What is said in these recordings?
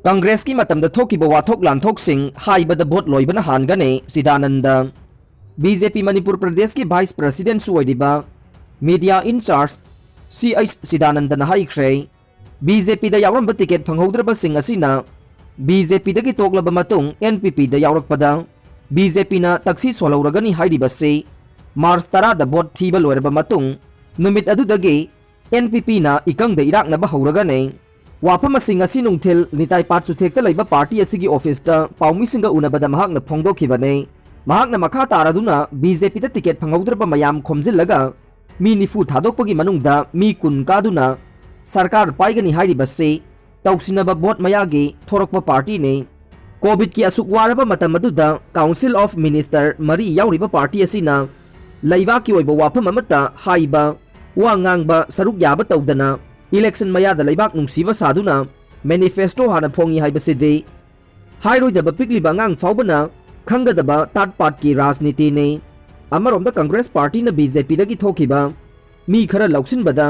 कांग्रेस की Matamda Thokhiba Wathok Lanthok सिंह Haibada भोट Loibana Hangani Sidananda BJP Manipur Pradesh की वाइस प्रेसिडेंट सुइदिबा मीडिया इंचार्ज CH सिदानंदन हाइख्रे बीजेपी दा यावरंब टिकेट फंगहौद्रबा सिंह असिना बीजेपी दगी तोकलब मतुंग NPP दा यावरकपदा बीजेपी ना तक्सी सोलौरगनी हाइदिबसे मार्च 10 दा भोट थीबा लोरबा मतुंग नुमित अदुदगी NPP ना इकंग दा इराकनबा हौरगने वाफम सिंह असि नुंगथिल निताई पाट सुथेक्ता लैबा पार्टी असिगी ऑफिस दा पाउमी सिंह उनबदा महाकना फोंगदोखिबने महाकना मखा तारादुना बीजेपी दा टिकेट फंगहौद्रबा मयाम खोमजिलगा मी निफु थादोकपगी मनुंगदा मी कुन कादुना सरकार पाइगनी हाइरिबसे तौसिनबा भोट मयागी थोरकपा पार्टी ने कोविड की असुक वारबा मतम अदुदा काउंसिल ऑफ मिनिस्टर मरी याउरिबा पार्टी असिना लैबा की ओइबा वाफम अमता हाइबा वांगांगबा सरुक याबा तौदना इलेक्शन मयादा लैबाक नुंसीबा सादुना मैनिफेस्टो हाना फोंगी हाइबसिदे हाइरोइदबा पिकलिबा अंगांग फाउबना खंगदबा तात पाट की राजनीति ने अमरोमदा कांग्रेस पार्टी न बीजेपी दगी थोखिबा मी खरा लौसिनबदा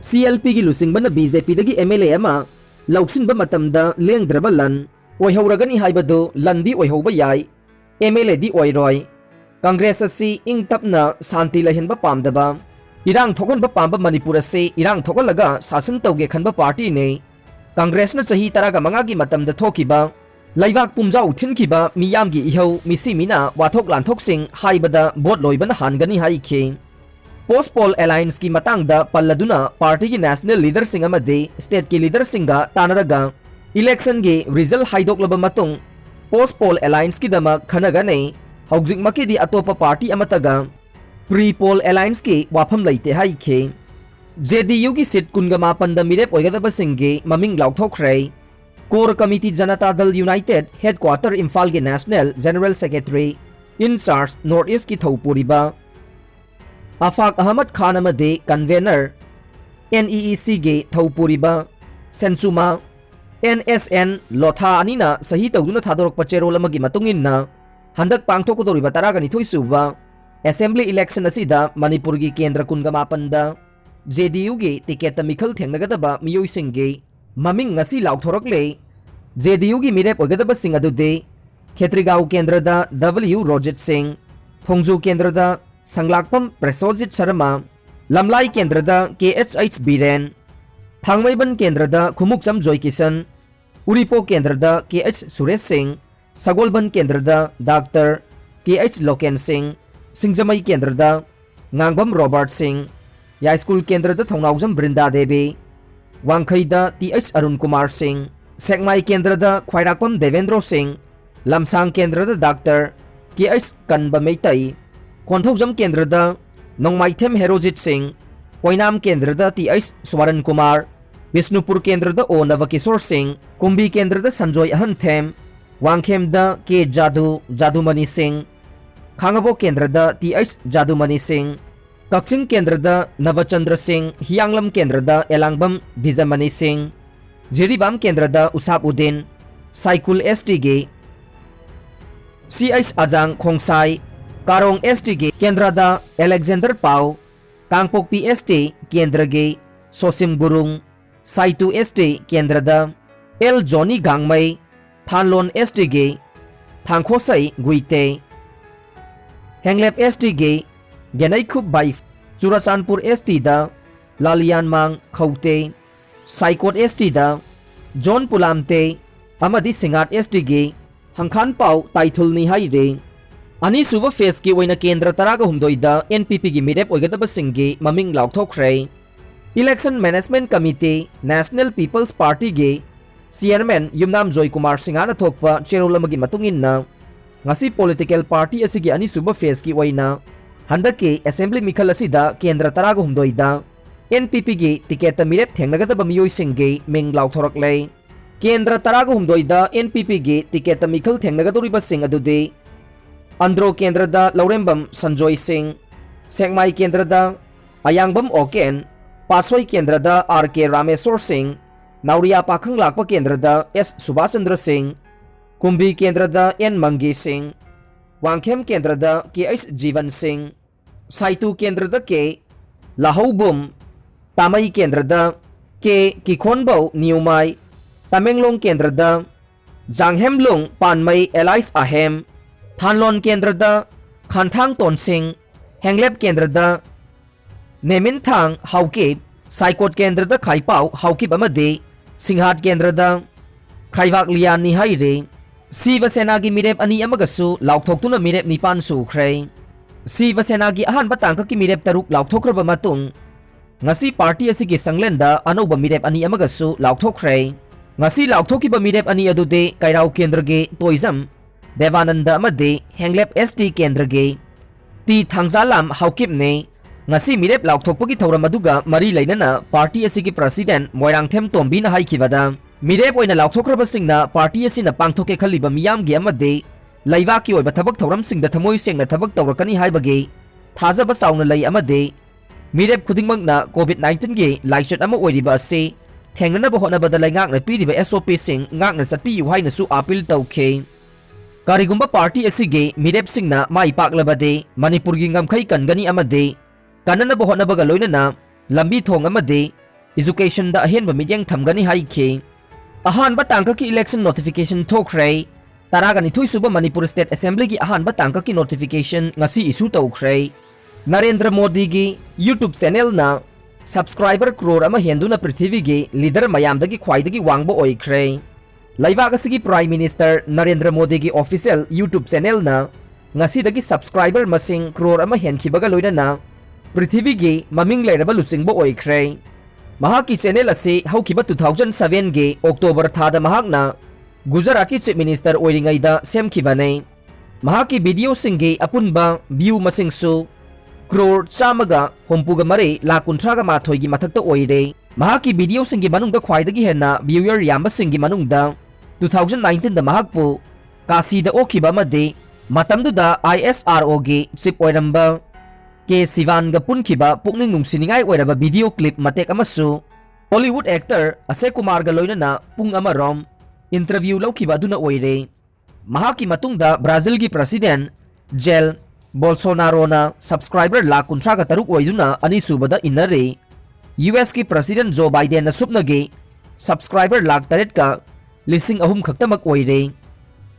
CLP की लुसिंगबना बीजेपी दगी MLA अमा लौसिनबा मतमदा लेंगद्रबा लन ओइहौरगनी हाइबदो लंदी ओइहौबा याय MLA दी ओइरोय कांग्रेस असि इंग तपना शांति लहिनबा पामदबा इरांग थोकनबा पामबा मणिपुर से इरांग थोकलगा शासन तौगे खनबा पार्टी ने कांग्रेस न चही तरागा मंगागी मतमदा थोखिबा लैबाक पुमजाउ थिनखिबा मियामगी इहौ मिसी मिना वाथोक लांथोक सिंह हाइबदा भोट लोइबना हानगनी हाइखे पोस्ट पोल अलायंस की मतंगदा पल्लदुना पार्टी की नेशनल लीडर सिंह अमदे स्टेट की लीडर सिंगा तानरगा इलेक्शन गे रिजल्ट हाइदोकलबा मतुंग पोस्ट पोल अलायंस की दमा खनगने हौजिक मकीदी अतोपा पार्टी अमतगा प्री पोल अलायंस के वाफम लैते हाइखे JDU की सीट कुनगा मापंदा मिरेप ओइगदबा सिंगे ममिंग लाउथोख्रे core committee Janata Dal United headquarter Imphal के national general secretary in-charge north east की थौपुरीबा आफाक अहमद खान अमदे कन्वेनर NEEC के थौपुरीबा सेंसुमा NSN लोथा अनिना सही तौदुना थादोरक पचेरोल अमगी मतुंगिन्ना हंदक पांगथोकदोरिबा तरागनिथोई सुबा असेंबली इलेक्शन असिदा मणिपुर की केंद्र कुनगा मापंदा JDU के टिकेट मिखल थेंगनगदबा मियोइसिंगे ममिंग ngasi लाउथोरकले JDU की मिरेप ओगदबा सिंह अदुदे खेत्रीगांव केंद्रदा W रोजित सिंह फोंगजू केंद्रदा संगलाकपम प्रसोजित शर्मा लमलाई केंद्रदा KHH बीरेन थांगमैबन केंद्रदा खुमुकचम जोय किशन उरीपो केंद्रदा KH सुरेश सिंह सगोलबन केंद्रदा डॉक्टर KH लोकेन सिंह सिंगजमई केंद्रदा ngangbam रॉबर्ट सिंह यास्कूल केंद्रदा थौनाउजम बृंदा देवी वांखैदा TH अरुण कुमार सिंह सेकमाई केंद्रदा ख्वाइराकपम देवेंद्र सिंह लमसांग केंद्रदा डॉक्टर KH कनबा मैतई कोंथौजम केंद्रदा नोंगमाइथेम हेरोजित सिंह ओइनाम केंद्रदा TH स्वरण कुमार विष्णुपुर केंद्रदा O नवकिशोर सिंह कुंभी केंद्रदा संजोय अहनथेम वांखेमदा K जादूमणि सिंह खांगबो केंद्रदा TH जादूमणि सिंह कक्सिंग केंद्रदा नवचंद्र सिंह हियांगलम केंद्रदा एलांगबम भिजमणि सिंह जिरीबाम केंद्रदा उसापुद्दीन साइकुल ST गे CH अजांग खोंसाई कारोंग ST गे केंद्रदा एलेक्जेंडर पाव कांगपोकपी ST केंद्र गे सोसिम गुरुंग साइटू ST केंद्रदा एल जॉनी गांगमई थानलोन ST गे थांगखोसई गुइते हेंगलेप ST गे गेनैखुब बाई चुराचानपुर ST दा लालियान मांग खौते साइकोट ST दा जॉन पुलामते अमदी सिंगाट ST गे हंखान पाव ताइथुलनी हाइरे अनीसुब फेस की ओइना केंद्र तरागा हुमदोइदा NPP की मिरेप ओइगदबा सिंगे ममिंग लाउथोख्रे election management committee National People's Party गे चेयरमैन युमनाम जॉय कुमार सिंगाना थोकपा चेरोलमगी मतुंगिन्ना ngasi political party asigi अनीसुब फेस की ओइना हंदके असेंबली मिखल असिदा केंद्र तरागा हुमदोइदा NPP गे टिकेट मिरेप थेंगनगदबा मियोइसिंगे मिंग लाउथोरकले केंद्र तरागा हुमदोइदा NPP गे टिकेट मिखल थेंगनगदोरिबा सिंह अदुदे अंद्रो केंद्रदा लौरेंबम संजोय सिंह सेंगमाई केंद्रदा अयांगबम ओकेन पासोई केंद्रदा RK रामेश्वर सिंह नाउरिया पाखंग लाकपा केंद्रदा S सुभाष चंद्र सिंह कुंभी केंद्रदा N Mangi Singh Wangkhem केंद्रदा KH Jeevan Singh साइतू केंद्रदा K लाहौबुम तामई केंद्रदा K किखोनबौ न्यूमाई Tamenglong केंद्रदा Janghemlung Panmei Elais Ahem Thanlon Kendrada Khanthang Tonsing Henglep Kendrada Neminthang Haukip Saikot Kendrada Khaipau Haukip Amade Singhat Kendrada Khaivak Lian Ni Haire Siva Senagi Mirep Ani Amagasu Lauktoktuna Mirep Nipan Sukhrei Siva Senagi Ahan Batangka Ki Mirep Taruk Lauktokraba Matung Ngasi party asigi sanglenda anoba mirep ani amagasu lauktokhrei ngasi laukthokiba mirep ani adude kairau kendrage toizam Devananda amade Henglep ST kendrage ti thangzalam haukipne ngasi mirep laukthokpagi thauram aduga mari lainana party asigi president Moirangthem Tombina haikibada mirep oina laukthokrabasingna party asina pangthoke khaliba miyamgi amade laibaki oiba thabak thauram singda thamoi sengna thabak tawrakani haibage thajaba sauna lai amade Mirep Kudingmagna COVID-19 gi laichat ama oiriba ase thengnaba honabada laingakna piriba SOP sing ngakna satpi yuhaina su appeal tawkhe Karigumba party asige mirep singna mai paklabade Manipur gi ngamkhai kangani amade kananaba honabaga loinana lambi thong amade education da ahenba mijeng thamgani haikhe ahanba tangka ki election notification thokhrei taragani thuisuba Manipur State Assembly gi ahanba tangka ki notification ngasi issue tawkhrei Narendra Modi gi YouTube channel na subscriber crore ama henduna prithvi gi leader mayamdagi khwaidagi wangbo oikhrei Laibak asigi Prime Minister Narendra Modi gi official YouTube channel na ngasi dagi subscriber masing crore ama henkhibaga loinana prithvi gi maming leiraba lusingbo oikhrei Mahaki channel ase haukiba 2007 gi October thada mahakna Gujarat ki Chief Minister oiringaida semkhibane Mahaki video singi apunba view masingsu crore chamaga hompuga mare la kunthraga mathoi gi mathakta oire mahaki video singi manungda khwaidagi henna viewer yamba singi manungda 2019 da mahakpu kasi da okhiba made matamdu da ISRO gi chip oiramba ke sivan ga punkhiba pukning nungsiningai oiraba video clip matek amasu Hollywood actor Ase Kumar ga loinana pung amarom interview laukhiba duna oire mahaki matungda Brazil gi president Jair Bolsonaro na subscriber la kuntraga taruk oiduna ani subada inare US ki president Joe Biden na supnage subscriber lakh taret ka lising ahum khaktamak oire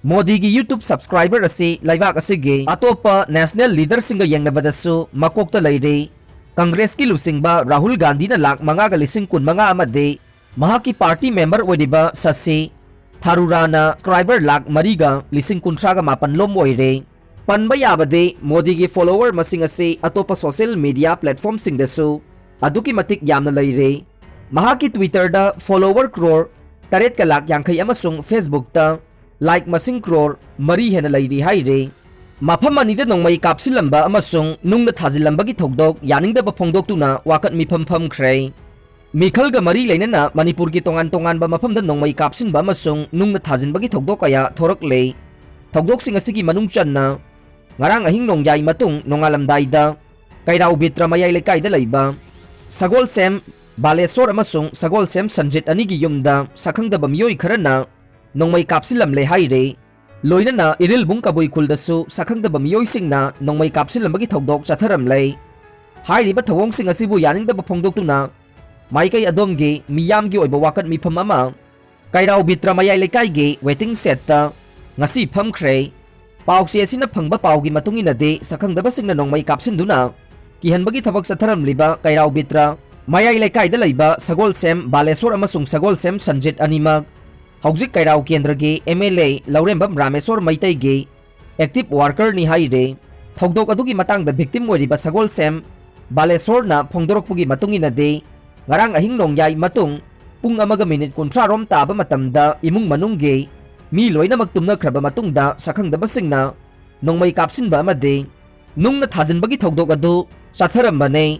Modi gi YouTube subscriber ase laibak asige atopa national leader singa yengnabadasu makokta laire Congress ki lusingba Rahul Gandhi na lakh manga ga lising kun manga amade mahaki party member oidiba sase Tharurana subscriber lakh mariga lising kuntraga mapan lom oire Panba yabade Modi gi follower masing ase atopa social media platform singdasu aduki matik yamna laire mahaki Twitter da follower crore taret ka lakh yangkhai amasung Facebook ta like masing crore mari hena lairi haire mafam ani da nongmai kapsilamba amasung nungna thajilamba gi thokdok yaningda ba phongdok tuna wakat mifam pham khrei mikhal ga mari leinana Manipur gi tongan tongan ba mafam da nongmai kapsin ba amasung nungna thajinba gi thokdok kaya thorak le thokdok sing asigi manung channa ngarang ahing nongyai matung nongalamdaida kairau bitra mayai lekai da leiba sagol sem balesor amasung sagol sem sanjit ani gi yumda sakhangda bamyoi kharana nongmai kapsilam le haire loinana iril bung kabui kuldasu sakhangda bamyoi singna nongmai kapsilam bagi thokdok chatharam le hairi ba thawong sing asibu yaningda ba phongdok tuna maikai adomgi miyam gi oiba wakat mifam ama kairau bitra mayai lekai gi waiting set ta ngasi pham khrei Pausi asina phangba paugi matungina de sakhangdaba singna nongmai kapsinduna kihanbagi thabak satharam liba kairau bitra mayai lekai da leiba sagol sem balesor amasung sagol sem sanjit animag hauzik kairau kendragi MLA Laurembam Rameswar Maitai gi active worker ni haire thokdok adugi matangda victim oiriba sagol sem balesor na phongdorokpugi matungina de ngarang ahing nongyai matung pung amaga minute 13 rom taba matamda imung manungge mi loina magtumna khraba matungda sakhangdaba singna nongmai kapsinba amade nungna thajinbagi thokdok adu chatharambane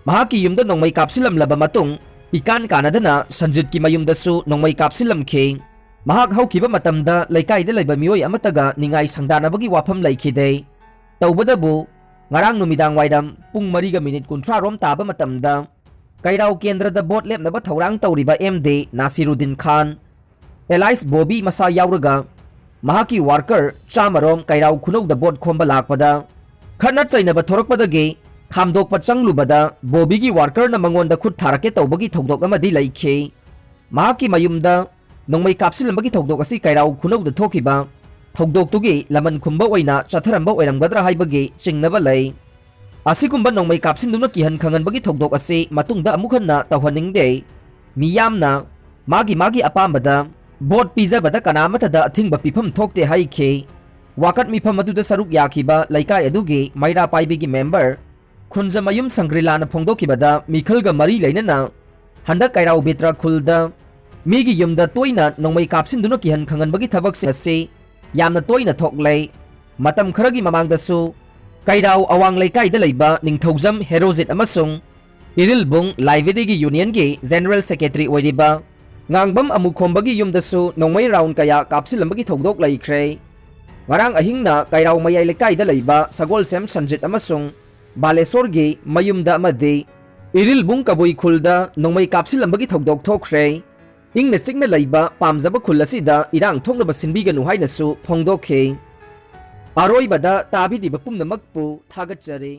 mahaki yumda nongmai kapsilam laba matung ikan kanadana sanjit ki mayumdasu nongmai kapsilam khe mahak haukiba matamda laikai da laiba mioi amataga ningai sangdanabagi wafam laikhide tawbadabu ngarang numidang waidam pung 3 minute 13 rom taba matamda kairau kendra da bot lepnaba thorang tawriba MD Nasiruddin Khan Elias Bobby masa yauraga mahaki worker chamarom kairau khunau da bot khomba lakpada khana chainaba thorakpadagi khamdok pachanglubada Bobby gi worker na mangonda khut tharake tawbagi thokdok amadi laikhe mahaki mayumda nongmai kapsilamagi thokdok asi kairau khunauda thokhiba thokdok tugi laman khumba oina chatharamba oiramgadra haibagi chingnaba lei asigumba nongmai kapsinduna kihan khanganbagi thokdok asi matungda amukhanna tawhaningde miyamna magi apambada bot pizabada kanamatada athingba pifam thokte haikhe wakat mifam aduda saruk yakhiba laikai adugi maira paibigi member khunjamayum sangrilana phongdokibada mikhalga mari leinana handak kairau betra khulda migi yumda toina nongmai kapsinduna kihan khanganbagi thabak se yamna toina thoklei matam kharagi mamangdasu kairau awang laikai da leiba ningthaujam herojit amasung irilbung library union gi general secretary oiriba ngangbam amukhomba gi yumdasu nongmai round kaya kapsilambagi thokdok laikre ngarang ahingna kairau mayai laikai da leiba sagol sem sanjit amasung balesor gi mayumda amade irilbung kabui khulda nongmai kapsilambagi thokdok thokre ingna signa leiba pamjaba khul asida irang thoknaba sinbiganu hainasu phongdokhe aroibada tabidi bapumnamakpu thagatjare